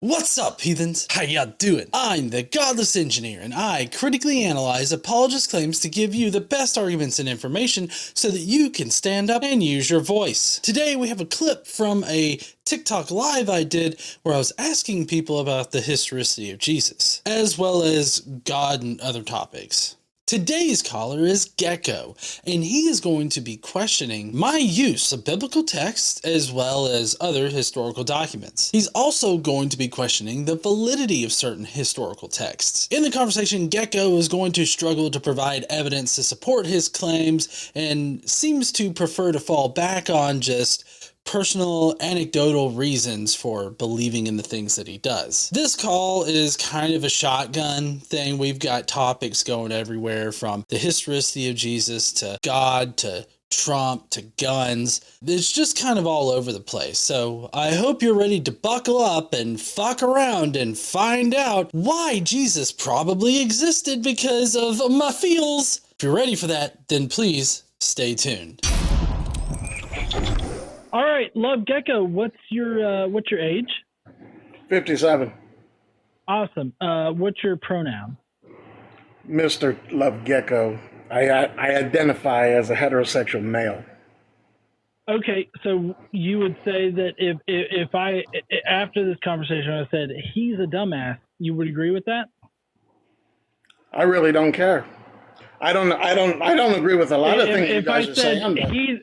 What's up, heathens? How ya doing? I'm the Godless Engineer, and I critically analyze apologist claims to give you the best arguments and information so that you can stand up and use your voice. Today we have a clip from a TikTok live I did where I was asking people about the historicity of Jesus, as well as God and other topics. Today's caller is Gecko, and he is going to be questioning my use of biblical texts as well as other historical documents. He's also going to be questioning the validity of certain historical texts. In the conversation, Gecko is going to struggle to provide evidence to support his claims and seems to prefer to fall back on just personal anecdotal reasons for believing in the things that he does. This call is kind of a shotgun thing. We've got topics going everywhere from the historicity of Jesus to God to Trump to guns. It's just kind of all over the place. So I hope you're ready to buckle up and fuck around and find out why Jesus probably existed because of my feels. If you're ready for that, then please stay tuned. All right, Love Gecko, what's your age? 57. Awesome. What's your pronoun? Mr. Love Gecko. I identify as a heterosexual male. Okay, so you would say that if I after this conversation I said he's a dumbass, you would agree with that? I really don't care. I don't agree with a lot of things you guys are saying.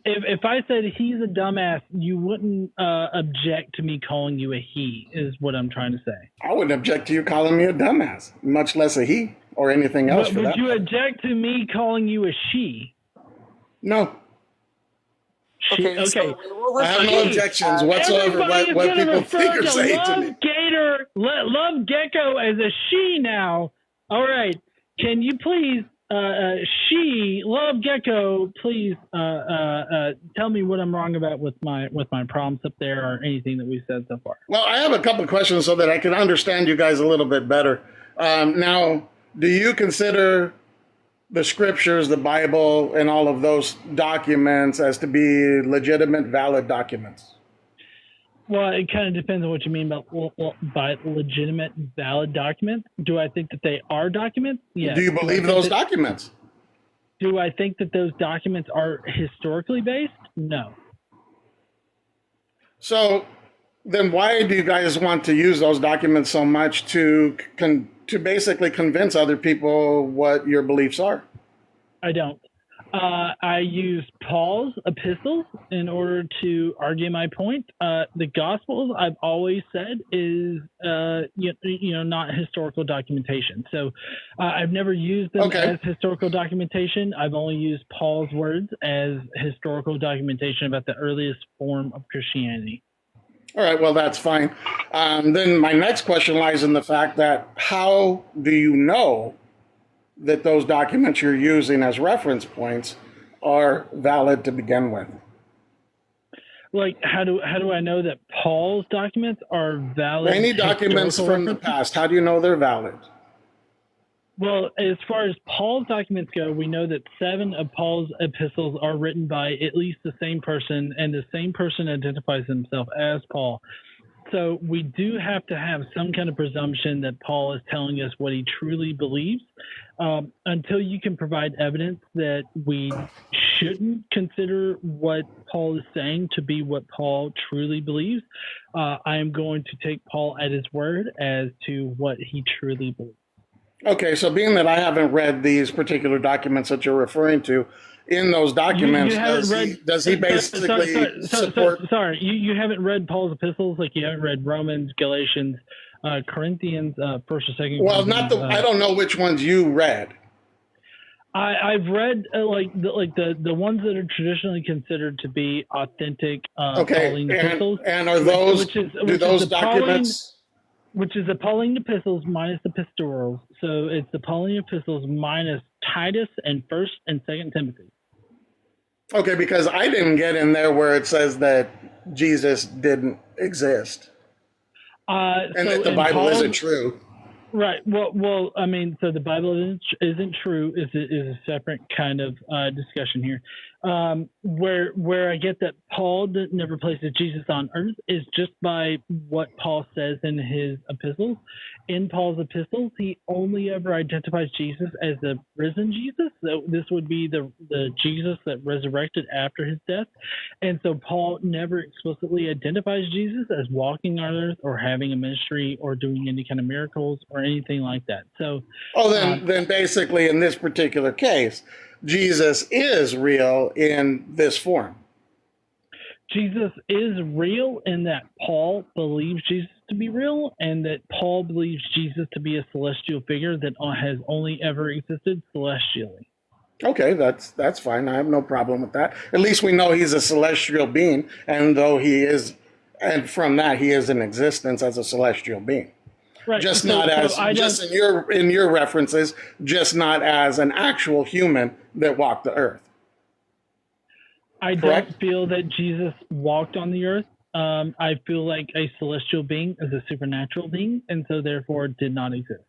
If I said he's a dumbass, you wouldn't object to me calling you a he, is what I'm trying to say. I wouldn't object to you calling me a dumbass, much less a he or anything else. Would you object to me calling you a she? No. Okay. So I have no objections whatsoever what people think or say to me. Love Gecko as a she now. All right. Can you please Love Gecko, please tell me what I'm wrong about with my prompts up there or anything that we've said so far. Well, I have a couple of questions so that I can understand you guys a little bit better. Now, do you consider the scriptures, the Bible, and all of those documents as to be legitimate, valid documents? Well, it kind of depends on what you mean by legitimate, valid documents. Do I think that they are documents? Yes. Do you believe those documents? Do I think that those documents are historically based? No. So then why do you guys want to use those documents so much to basically convince other people what your beliefs are? I don't. I use Paul's epistles in order to argue my point. The Gospels, I've always said, is not historical documentation. So I've never used them as historical documentation. I've only used Paul's words as historical documentation about the earliest form of Christianity. All right, well, that's fine. Then my next question lies in the fact that how do you know that those documents you're using as reference points are valid to begin with? Like, how do I know that Paul's documents are valid? Any documents from the past, how do you know they're valid? Well, as far as Paul's documents go, we know that 7 of Paul's epistles are written by at least the same person, and the same person identifies himself as Paul. So we do have to have some kind of presumption that Paul is telling us what he truly believes. Until you can provide evidence that we shouldn't consider what Paul is saying to be what Paul truly believes, I am going to take Paul at his word as to what he truly believes. Okay, so being that I haven't read these particular documents that you're referring to, in those documents, does he basically support... Sorry, you haven't read Paul's epistles? Like you haven't read Romans, Galatians, Corinthians, 1st or 2nd? Well, I don't know which ones you read. I've read the ones that are traditionally considered to be authentic Pauline epistles. And are those, documents... Which is the Pauline epistles minus the pastorals. So it's the Pauline epistles minus Titus and 1st and 2nd Timothy. Okay, because I didn't get in there where it says that Jesus didn't exist and that the Bible isn't true. Right. Well. I mean, so the Bible isn't true is a separate kind of discussion here. Where I get that Paul never places Jesus on earth is just by what Paul says in his epistles. In Paul's epistles, he only ever identifies Jesus as the risen Jesus. So this would be the Jesus that resurrected after his death. And so Paul never explicitly identifies Jesus as walking on earth or having a ministry or doing any kind of miracles or anything like that. So, then basically in this particular case, Jesus is real in this form. Jesus is real in that Paul believes Jesus to be real, and that Paul believes Jesus to be a celestial figure that has only ever existed celestially. Okay, that's fine. I have no problem with that. At least we know he's a celestial being, and from that he is in existence as a celestial being. Right. Just in your references, just not as an actual human that walked the earth. I Correct? don't feel that Jesus walked on the earth. I feel like a celestial being is a supernatural being, and so therefore did not exist.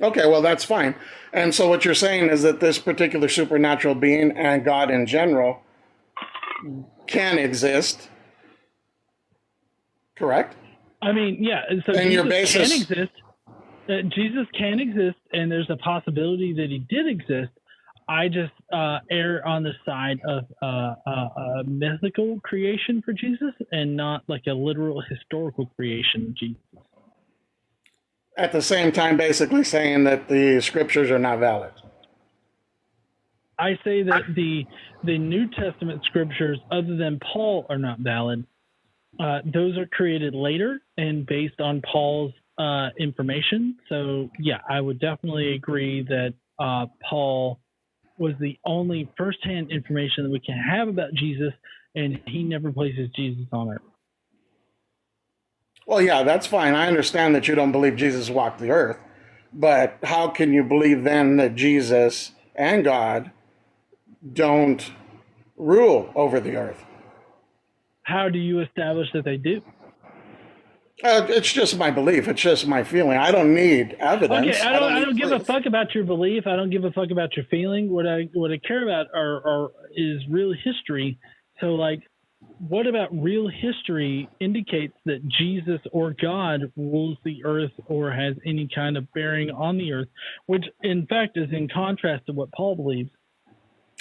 Okay, well, that's fine. And so what you're saying is that this particular supernatural being and God in general can exist, correct? I mean, yeah. So and Jesus can exist. Jesus can exist, and there's a possibility that he did exist. I just err on the side of a mythical creation for Jesus and not like a literal historical creation of Jesus. At the same time, basically saying that the scriptures are not valid. I say that the New Testament scriptures, other than Paul, are not valid. Those are created later and based on Paul's information. So, yeah, I would definitely agree that Paul was the only firsthand information that we can have about Jesus, and he never places Jesus on earth. Well, yeah, that's fine. I understand that you don't believe Jesus walked the earth, but how can you believe then that Jesus and God don't rule over the earth? How do you establish that they do? It's just my belief. It's just my feeling. I don't need evidence. Okay, I don't give a fuck about your belief. I don't give a fuck about your feeling. What I care about is real history. So, like, what about real history indicates that Jesus or God rules the earth or has any kind of bearing on the earth, which in fact is in contrast to what Paul believes.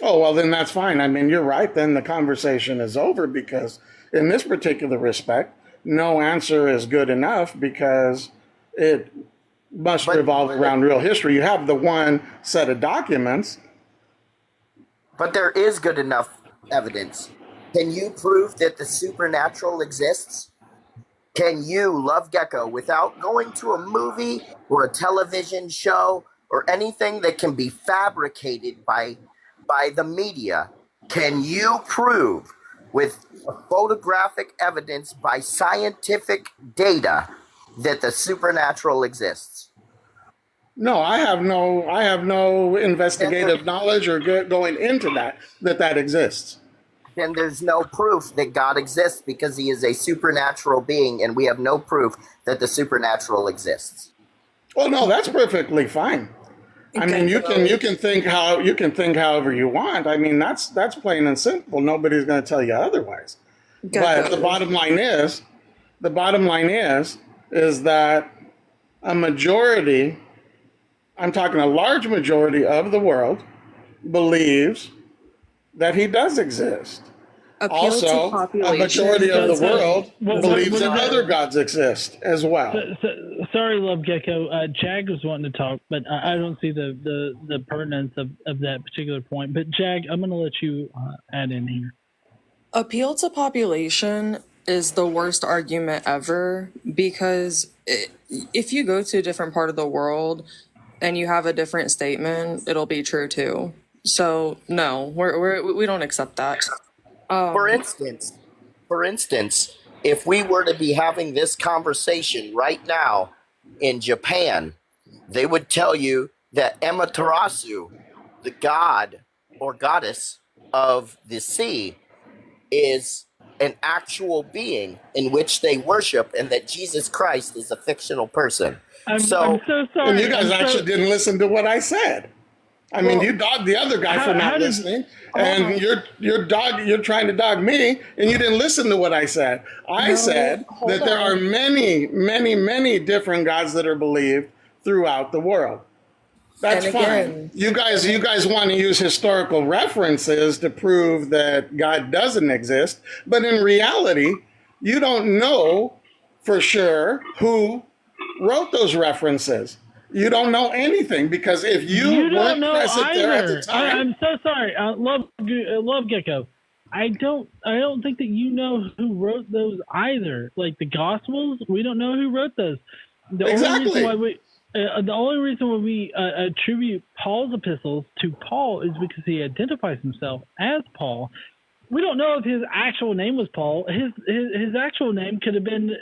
Oh, well, then that's fine. I mean, you're right. Then the conversation is over because in this particular respect, no answer is good enough because it must revolve around real history. You have the one set of documents. But there is good enough evidence. Can you prove that the supernatural exists? Can you love Gecko without going to a movie or a television show or anything that can be fabricated by the media? Can you prove with photographic evidence by scientific data that the supernatural exists? No, I have no investigative knowledge or going into that exists. Then there's no proof that God exists because he is a supernatural being, and we have no proof that the supernatural exists. Well, no, that's perfectly fine. I mean, you can think however you want. I mean, that's plain and simple. Nobody's going to tell you otherwise. But the bottom line is that a majority, I'm talking a large majority of the world, believes that he does exist. Also, a majority of the world believes that other gods exist as well. Sorry, Love Gecko. Jag was wanting to talk, but I don't see the pertinence of that particular point. But Jag, I'm going to let you add in here. Appeal to population is the worst argument ever because if you go to a different part of the world and you have a different statement, it'll be true too. So no, we don't accept that. For instance, if we were to be having this conversation right now in Japan, they would tell you that Amaterasu, the god or goddess of the sea, is an actual being in which they worship, and that Jesus Christ is a fictional person. I'm So so sorry. And you guys actually didn't listen to what I said. I mean, you dogged the other guy for not listening, and you're trying to dog me, and you didn't listen to what I said. I said that there are many, many, many different gods that are believed throughout the world. That's fine. You guys want to use historical references to prove that God doesn't exist, but in reality, you don't know for sure who wrote those references. You don't know anything, because if you weren't present there at the time. I'm so sorry. Love Gecko. I don't think that you know who wrote those either. Like the Gospels, we don't know who wrote those. The only reason why we attribute Paul's epistles to Paul is because he identifies himself as Paul. We don't know if his actual name was Paul. His actual name could have been,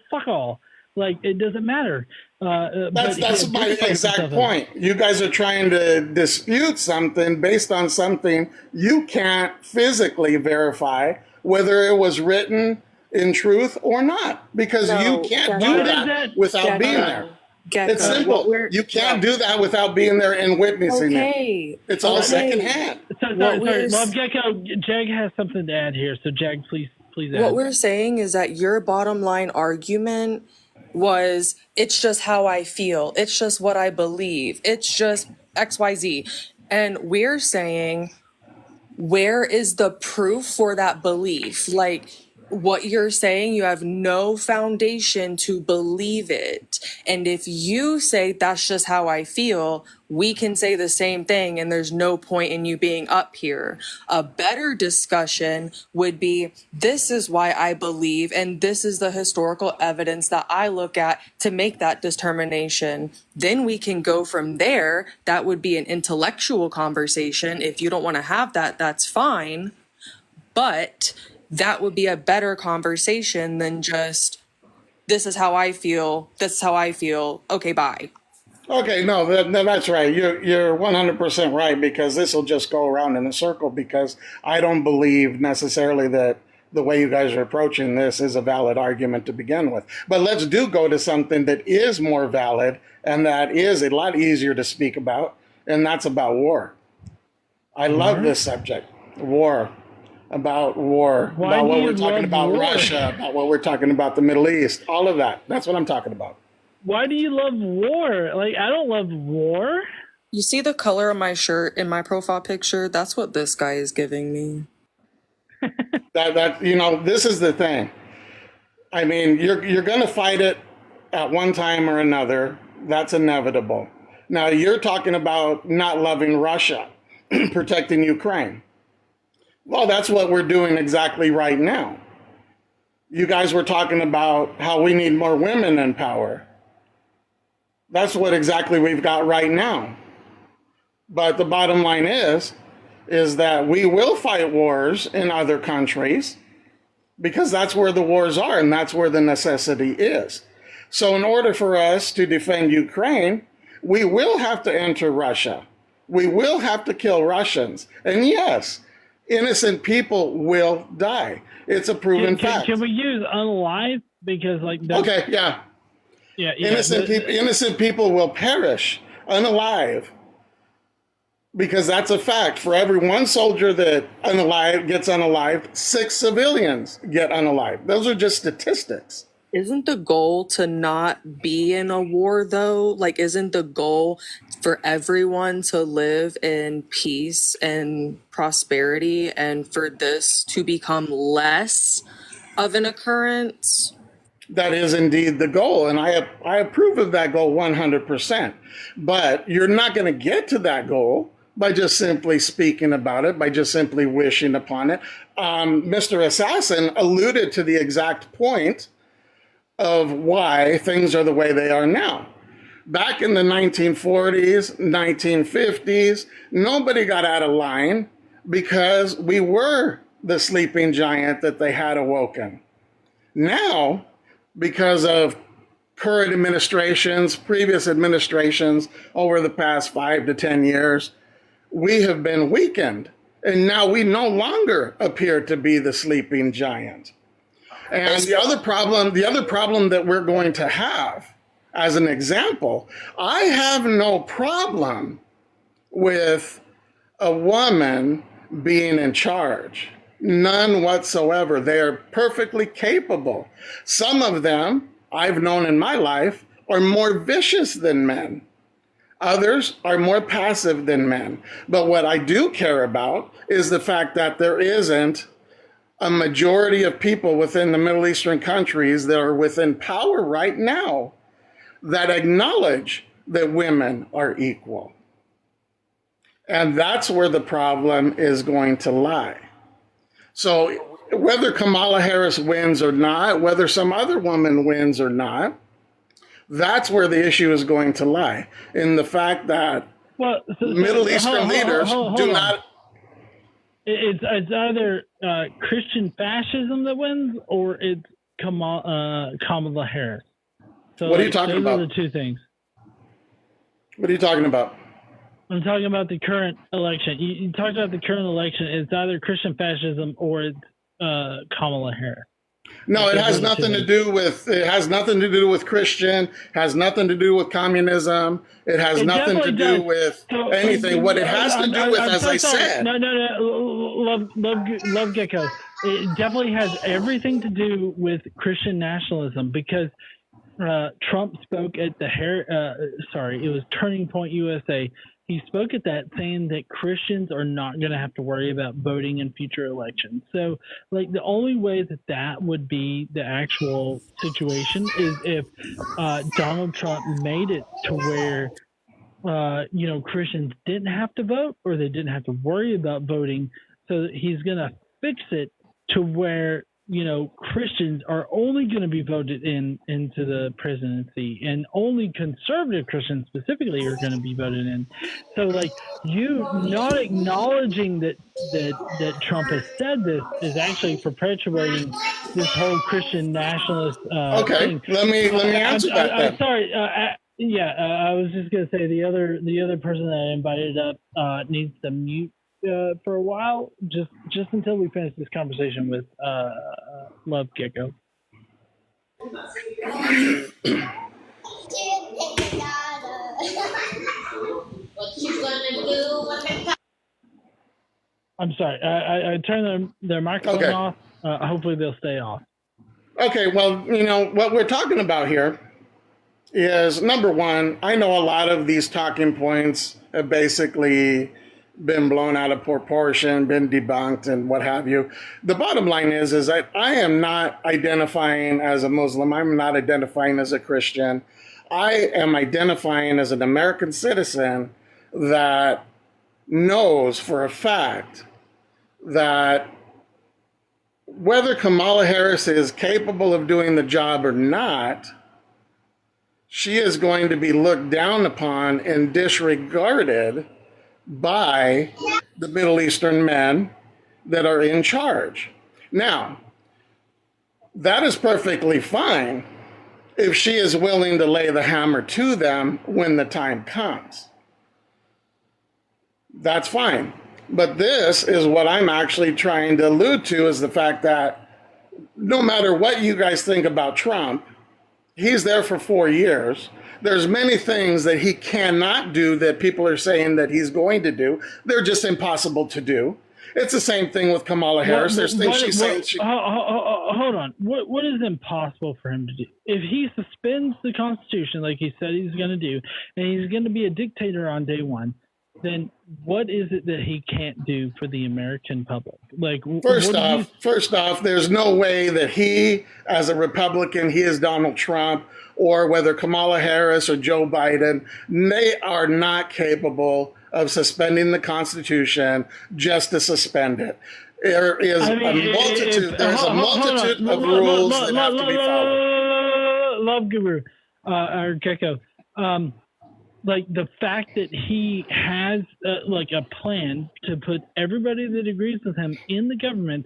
fuck all. Like, it doesn't matter. That's my exact point. You guys are trying to dispute something based on something you can't physically verify whether it was written in truth or not, because you can't do that without being there. Gecko, it's simple. You can't do that without being there and witnessing it. It's all secondhand. Sorry, Love Gecko, Jag has something to add here. So Jag, please add. What we're saying is that your bottom line argument was, it's just how I feel. It's just what I believe. It's just XYZ. And we're saying, where is the proof for that belief? Like, what you're saying, you have no foundation to believe it. And if you say that's just how I feel, we can say the same thing, and there's no point in you being up here. A better discussion would be, this is why I believe, and this is the historical evidence that I look at to make that determination. Then we can go from there. That would be an intellectual conversation. If you don't want to have that, that's fine. But that would be a better conversation than just, this is how I feel, this is how I feel, okay, bye. Okay, no, that's right. You're 100% right, because this will just go around in a circle, because I don't believe necessarily that the way you guys are approaching this is a valid argument to begin with. But let's go to something that is more valid, and that is a lot easier to speak about, and that's about war. I love this subject, war. About war, about what we're talking about Russia, about what we're talking about the Middle East, all of that. That's what I'm talking about. Why do you love war? Like, I don't love war. You see the color of my shirt in my profile picture? That's what this guy is giving me. This is the thing. I mean, you're going to fight it at one time or another. That's inevitable. Now, you're talking about not loving Russia, protecting Ukraine. Well, that's what we're doing exactly right now. You guys were talking about how we need more women in power. That's what exactly we've got right now. But the bottom line is that we will fight wars in other countries, because that's where the wars are, and that's where the necessity is. So in order for us to defend Ukraine, we will have to enter Russia. We will have to kill Russians. And yes, innocent people will die. It's a proven fact. Can we use unalive? Because okay, yeah. Innocent people will perish unalive, because that's a fact. For every one soldier that gets unalived, 6 civilians get unalived. Those are just statistics. Isn't the goal to not be in a war, though? Like, isn't the goal for everyone to live in peace and prosperity, and for this to become less of an occurrence? That is indeed the goal, and I approve of that goal 100%. But you're not going to get to that goal by just simply speaking about it, by just simply wishing upon it. Mr. Assassin alluded to the exact point of why things are the way they are now. Back in the 1940s, 1950s, nobody got out of line because we were the sleeping giant that they had awoken. Now, because of current administrations, previous administrations over the past 5 to 10 years, we have been weakened. And now we no longer appear to be the sleeping giant. And the other problem that we're going to have, as an example, I have no problem with a woman being in charge. None whatsoever. They are perfectly capable. Some of them I've known in my life are more vicious than men. Others are more passive than men. But what I do care about is the fact that there isn't a majority of people within the Middle Eastern countries that are within power right now that acknowledge that women are equal. And that's where the problem is going to lie. So whether Kamala Harris wins or not, whether some other woman wins or not, that's where the issue is going to lie, in the fact that Middle Eastern leaders do not. It's either Christian fascism that wins, or it's Kamala Harris. So what are you talking about? Those are the two things. What are you talking about? I'm talking about the current election. You talked about the current election. It's either Christian fascism or it's Kamala Harris. No, it has nothing to do with. It has nothing to do with Christian. Has nothing to do with communism. It has nothing to do with anything. What it has to do with, as I said. No. Love Gecko. It definitely has everything to do with Christian nationalism, because Trump spoke at the it was Turning Point USA. He spoke at that, saying that Christians are not going to have to worry about voting in future elections. So, like, the only way that would be the actual situation is if Donald Trump made it to where, Christians didn't have to vote, or they didn't have to worry about voting. So he's going to fix it to where, Christians are only going to be voted into the presidency, and only conservative Christians specifically are going to be voted in. So, like, you not acknowledging that Trump has said this is actually perpetuating this whole Christian nationalist thing. Let me answer that. I'm sorry. I was just going to say the other person that I invited up needs to mute for a while, just until we finish this conversation with Love Gecko. I'm sorry. I turned their microphone off. Hopefully they'll stay off. Okay, well, what we're talking about here is, number one, I know a lot of these talking points have basically been blown out of proportion, been debunked, and what have you. The bottom line is that I am not identifying as a Muslim. I'm not identifying as a Christian. I am identifying as an American citizen that knows for a fact that whether Kamala Harris is capable of doing the job or not, she is going to be looked down upon and disregarded by the Middle Eastern men that are in charge. Now, that is perfectly fine if she is willing to lay the hammer to them when the time comes. That's fine. But this is what I'm actually trying to allude to, is the fact that no matter what you guys think about Trump, he's there for 4 years. There's many things that he cannot do that people are saying that he's going to do. They're just impossible to do. It's the same thing with Kamala Harris. There's things she's saying. Hold on. What is impossible for him to do? If he suspends the Constitution like he said he's going to do, and he's going to be a dictator on day one, then what is it that he can't do for the American public? Like, first off, there's no way that he, as a Republican, he is Donald Trump, or whether Kamala Harris or Joe Biden, they are not capable of suspending the Constitution just to suspend it. There is a multitude of rules that have to be followed. Love Guru, or Gecko. Like, the fact that he has like a plan to put everybody that agrees with him in the government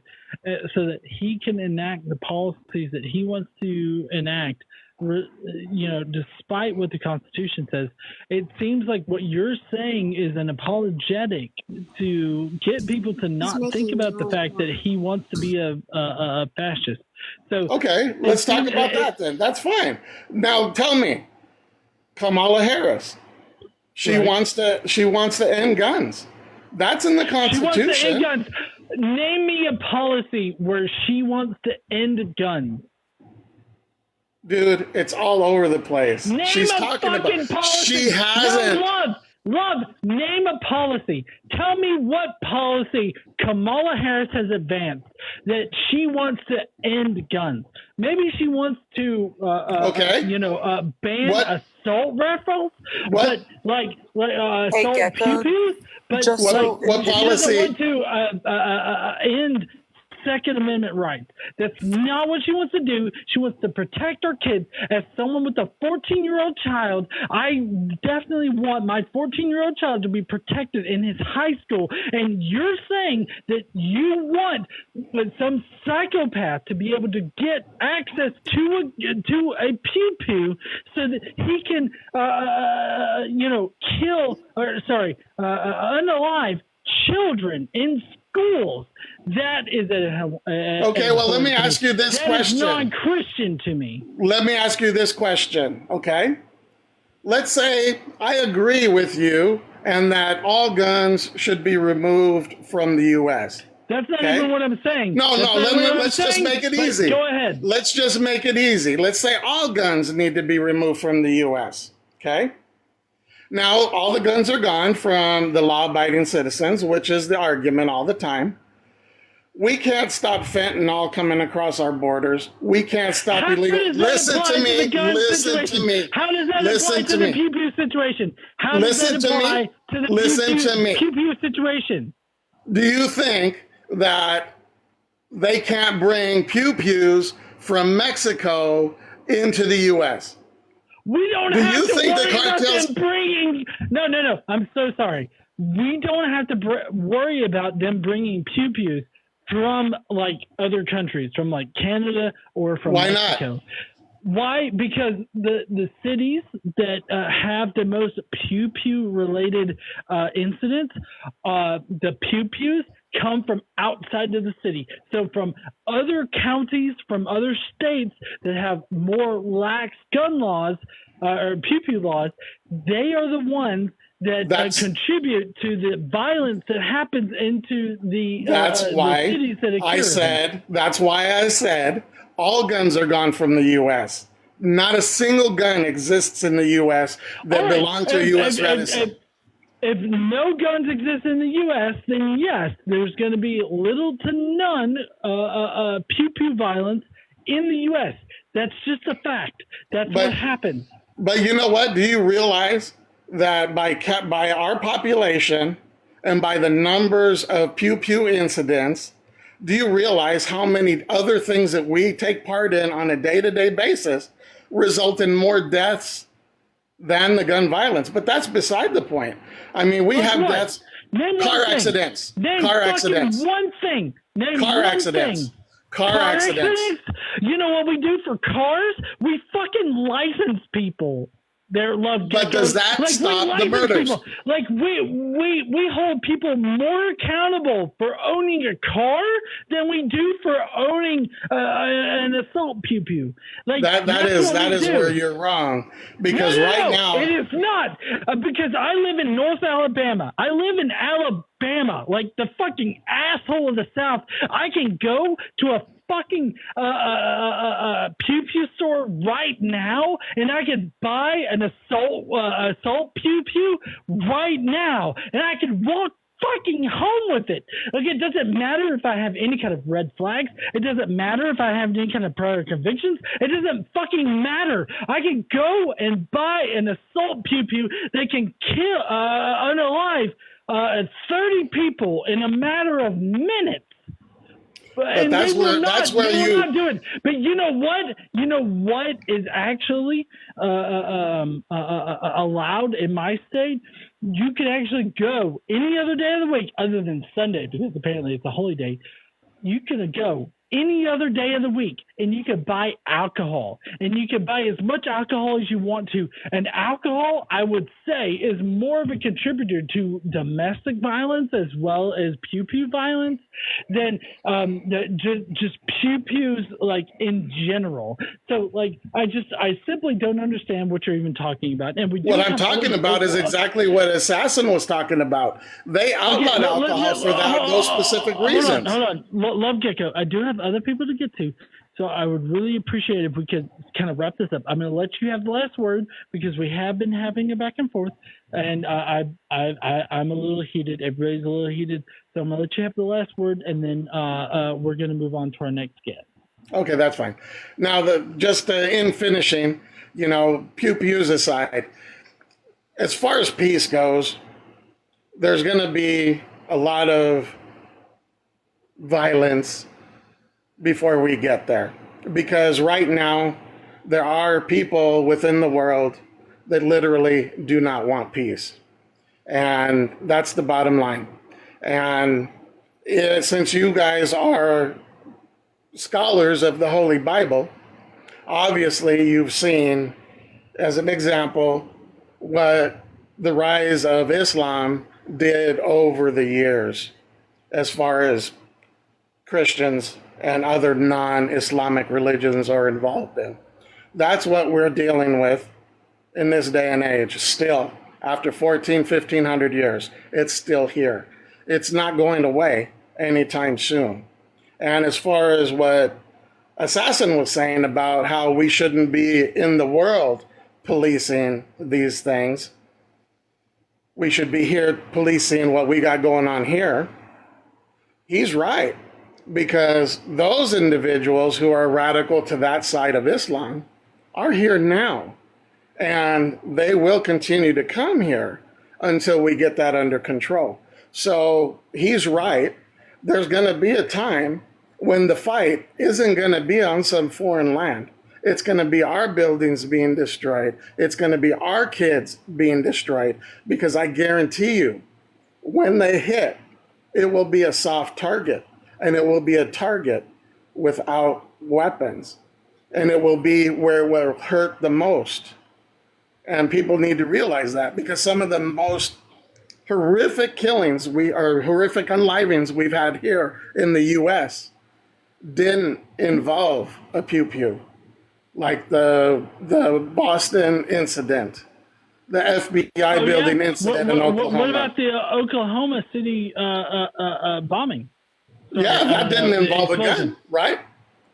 so that he can enact the policies that he wants to enact despite what the Constitution says, it seems like what you're saying is an apologetic to get people to not think about the fact that he wants to be a fascist. So okay, let's talk about that then. That's fine. Now tell me, Kamala Harris, she wants to end guns. That's in the Constitution. She wants to end guns. Name me a policy where she wants to end guns. Dude, it's all over the place. Name She's a talking fucking about. policy. She hasn't. No, love. Name a policy. Tell me what policy Kamala Harris has advanced that she wants to end guns. Maybe she wants to, ban assault rifles, but assault Gecko. pew-pews. But Just what policy? She doesn't want to end Second Amendment rights. That's not what she wants to do. She wants to protect our kids. As someone with a 14-year-old child, I definitely want my 14-year-old child to be protected in his high school. And you're saying that you want some psychopath to be able to get access to a pew-pew so that he can, unalive children in schools. That is okay. Well, let me ask you this question. That is non-Christian to me. Let me ask you this question. Okay. Let's say I agree with you and that all guns should be removed from the U.S. That's not even what I'm saying. Let's just make it easy. Go ahead. Let's just make it easy. Let's say all guns need to be removed from the U.S. Okay. Now, all the guns are gone from the law-abiding citizens, which is the argument all the time. We can't stop fentanyl coming across our borders. We can't stop illegal. Listen to me. Listen to me. How does that apply to the pew-pew situation? How does that apply to the pew-pew situation? Do you think that they can't bring pew-pews from Mexico into the U.S.? We don't have to worry about them bringing. No. I'm so sorry. We don't have to worry about them bringing pew-pews from like other countries, from like Canada or from Mexico. Not? Why? Because the cities that have the most pew-pew related incidents, the pew-pews come from outside of the city. So from other counties, from other states that have more lax gun laws or pew-pew laws, they are the ones that contribute to the violence that happens into the cities that occur. That's why I said all guns are gone from the U.S. Not a single gun exists in the U.S. that belong to a U.S. resident. If no guns exist in the U.S., then yes, there's going to be little to none pew-pew violence in the U.S. That's just a fact. That's what happens. But you know what? Do you realize that by our population and by the numbers of pew-pew incidents, do you realize how many other things that we take part in on a day-to-day basis result in more deaths than the gun violence? But that's beside the point. I mean, we have deaths, car accidents. Car accidents. One thing. Car accidents. You know what we do for cars? We fucking license people. But does that stop the murders? People. Like we hold people more accountable for owning a car than we do for owning an assault pew-pew. Like that is where you're wrong. Because now it is not. Because I live in North Alabama. I live in Alabama, like the fucking asshole of the South. I can go to a fucking pew-pew store right now, and I could buy an assault pew-pew right now, and I could walk fucking home with it. Like, it doesn't matter if I have any kind of red flags. It doesn't matter if I have any kind of prior convictions. It doesn't fucking matter. I can go and buy an assault pew-pew that can kill unalive 30 people in a matter of minutes. But that's where you not doing. But you know what? You know what is actually allowed in my state? You can actually go any other day of the week other than Sunday, because apparently it's a holy day. You can go any other day of the week, and you could buy alcohol, and you could buy as much alcohol as you want to. And alcohol, I would say, is more of a contributor to domestic violence as well as pew-pew violence than just pew-pews, like, in general. So, like, I simply don't understand what you're even talking about. And what I'm talking about is exactly what Assassin was talking about. They outlawed alcohol for those specific reasons. Hold on. Love Gecko. I do have other people to get to, so I would really appreciate it if we could kind of wrap this up. I'm going to let you have the last word because we have been having a back and forth, and I'm a little heated. Everybody's a little heated, so I'm going to let you have the last word, and then we're going to move on to our next guest. Okay, that's fine. Now, in finishing, pew-pews aside, as far as peace goes, there's going to be a lot of violence before we get there. Because right now, there are people within the world that literally do not want peace. And that's the bottom line. And since you guys are scholars of the Holy Bible, obviously you've seen, as an example, what the rise of Islam did over the years as far as Christians and other non-Islamic religions are involved in. That's what we're dealing with in this day and age. Still, after 1,500 years, it's still here. It's not going away anytime soon. And as far as what Assassin was saying about how we shouldn't be in the world policing these things, we should be here policing what we got going on here. He's right. Because those individuals who are radical to that side of Islam are here now. And they will continue to come here until we get that under control. So he's right. There's going to be a time when the fight isn't going to be on some foreign land. It's going to be our buildings being destroyed. It's going to be our kids being destroyed. Because I guarantee you, when they hit, it will be a soft target. And it will be a target without weapons. And it will be where it will hurt the most. And people need to realize that, because some of the most horrific killings horrific unlivings we've had here in the U.S. didn't involve a pew-pew. Like the Boston incident, the FBI building incident in Oklahoma. What about the Oklahoma City bombing? Yeah, that didn't involve a gun, right?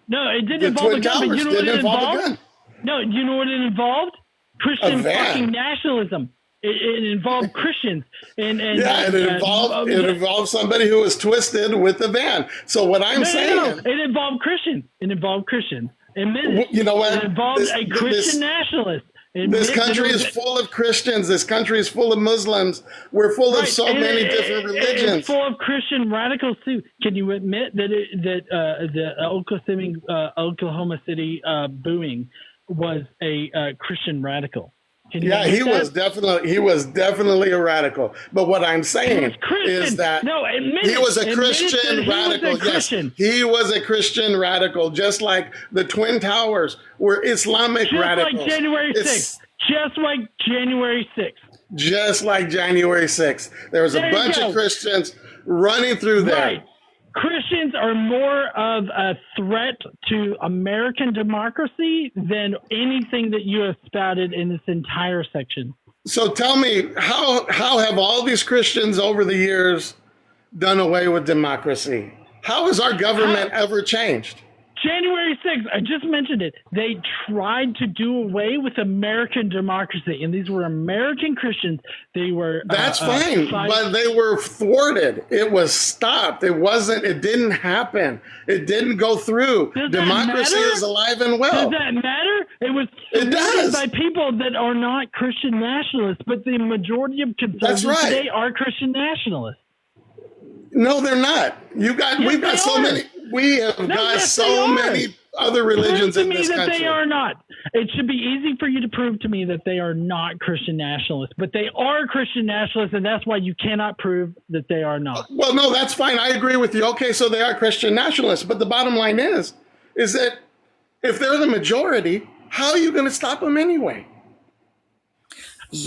No, it didn't involve a gun, but you know what it involved? No, you know what it involved? Christian fucking nationalism. It involved Christians. It involved somebody who was twisted with the van. So what I'm saying... No, it involved Christians. You know what? It involved a Christian nationalist. This country is full of Christians. This country is full of Muslims. We're full of so many different religions. It's full of Christian radicals too. Can you admit that the Oklahoma City booming was a Christian radical? Yeah, he was definitely a radical. But what I'm saying is that he was a Christian radical. Yes, he was a Christian radical, just like the Twin Towers were Islamic radicals. Like January 6th. Just like January 6th. Just like January 6th. There was a bunch of Christians running through there. Right. Christians are more of a threat to American democracy than anything that you have spouted in this entire section. So tell me, how have all these Christians over the years done away with democracy? How has our government ever changed? January 6th, I just mentioned it. They tried to do away with American democracy, and these were American Christians. They were that's fine, but they were thwarted. It was stopped. It didn't happen. It didn't go through. Democracy is alive and well. Does that matter? It was thwarted by people that are not Christian nationalists, but the majority of conservatives today are Christian nationalists. No, they're not. We have got so many other religions prove to in me this that country. they are not. It should be easy for you to prove to me that they are not Christian nationalists, but they are Christian nationalists, and that's why you cannot prove that they are not. Well, no, that's fine. I agree with you. Okay, so they are Christian nationalists, but the bottom line is that if they're the majority, how are you going to stop them anyway?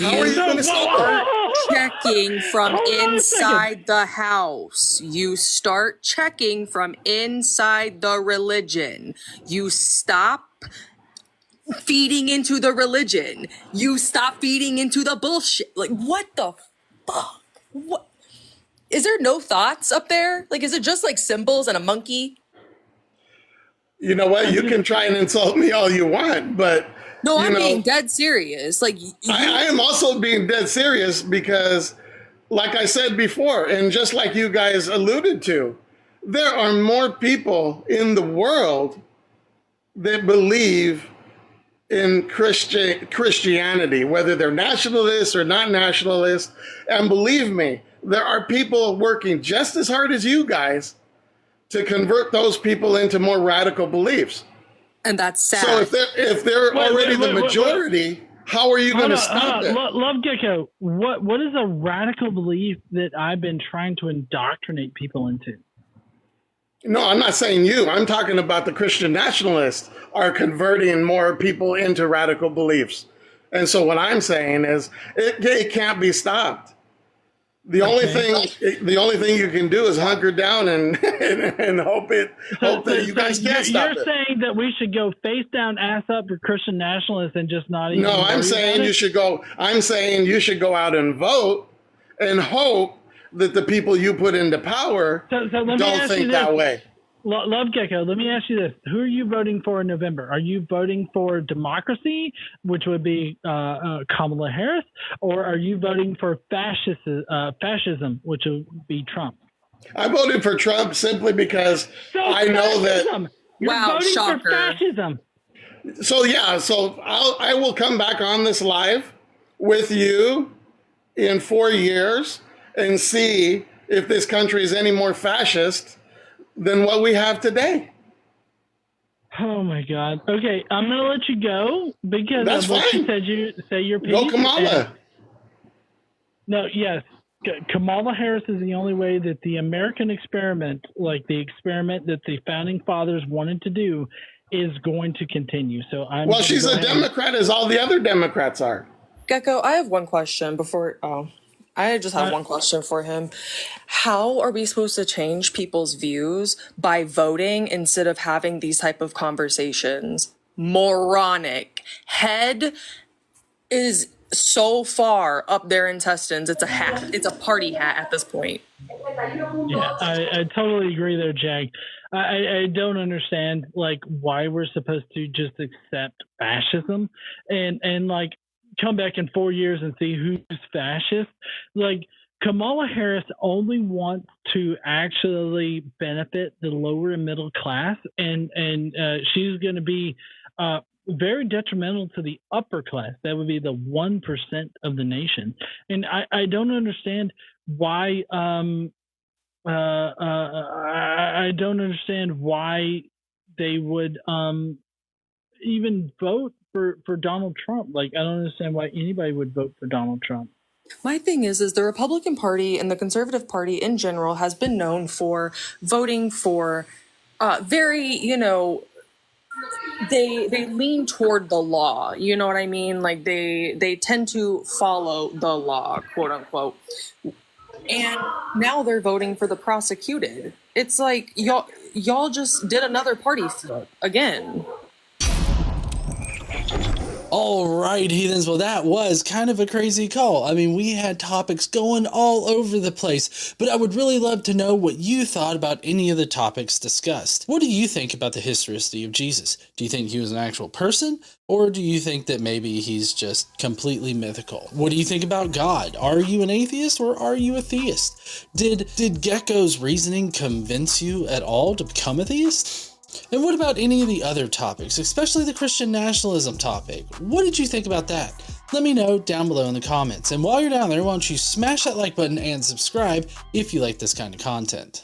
How are you going to stop them? Checking from Hold on a inside the house. You start checking from inside the religion. You stop feeding into the religion. You stop feeding into the bullshit. Like, what the fuck? What? Is there no thoughts up there? Like, is it just like symbols and a monkey? You know what? You can try and insult me all you want, but No, you I'm know, being dead serious. Like, I am also being dead serious because, like I said before, and just like you guys alluded to, there are more people in the world that believe in Christianity, whether they're nationalists or not nationalists. And believe me, there are people working just as hard as you guys to convert those people into more radical beliefs. and that's sad. So if they're already the majority, how are you going to stop it? Love Gecko. What is a radical belief that I've been trying to indoctrinate people into? No, I'm not saying you. I'm talking about the Christian nationalists are converting more people into radical beliefs. And so what I'm saying is it can't be stopped. The only thing you can do is hunker down and hope that you guys can't stop it. You're saying that we should go face down, ass up for Christian nationalists and just not even. No, I'm saying you should go. I'm saying you should go out and vote and hope that the people you put into power don't think that way. Love Gecko, let me ask you this. Who are you voting for in November? Are you voting for democracy, which would be Kamala Harris, or are you voting for fascism, which would be Trump? I voted for Trump simply because I know that. You're Wow, voting shocker. for fascism. So I will come back on this live with you in 4 years and see if this country is any more fascist than what we have today. Oh my God. Okay, I'm gonna let you go because That's of what fine. you said. You say your piece. Go Kamala. No, yes. Kamala Harris is the only way that the American experiment, like the experiment that the founding fathers wanted to do, is going to continue. So I'm. Well, she's a Democrat as all the other Democrats are. Gecko, I have one question before. I just have one question for him. How are we supposed to change people's views by voting instead of having these type of conversations? Moronic. Head is so far up their intestines. It's a hat. It's a party hat at this point. Yeah, I totally agree there, Jag. I don't understand like why we're supposed to just accept fascism and like come back in 4 years and see who's fascist. Like Kamala Harris only wants to actually benefit the lower and middle class, and she's going to be very detrimental to the upper class. That would be the 1% of the nation. And I don't understand why. I don't understand why they would even vote for Donald Trump. Like, I don't understand why anybody would vote for Donald Trump. My thing is the Republican Party and the Conservative Party in general has been known for voting for very, they lean toward the law. You know what I mean? Like they tend to follow the law, quote unquote. And now they're voting for the prosecuted. It's like y'all just did another party flip again. All right, heathens. Well, that was kind of a crazy call. I mean, we had topics going all over the place, but I would really love to know what you thought about any of the topics discussed. What do you think about the historicity of Jesus? Do you think he was an actual person, or do you think that maybe he's just completely mythical? What do you think about God? Are you an atheist or are you a theist? Did Gecko's reasoning convince you at all to become a theist? And what about any of the other topics, especially the Christian nationalism topic? What did you think about that? Let me know down below in the comments. And while you're down there, why don't you smash that like button and subscribe if you like this kind of content.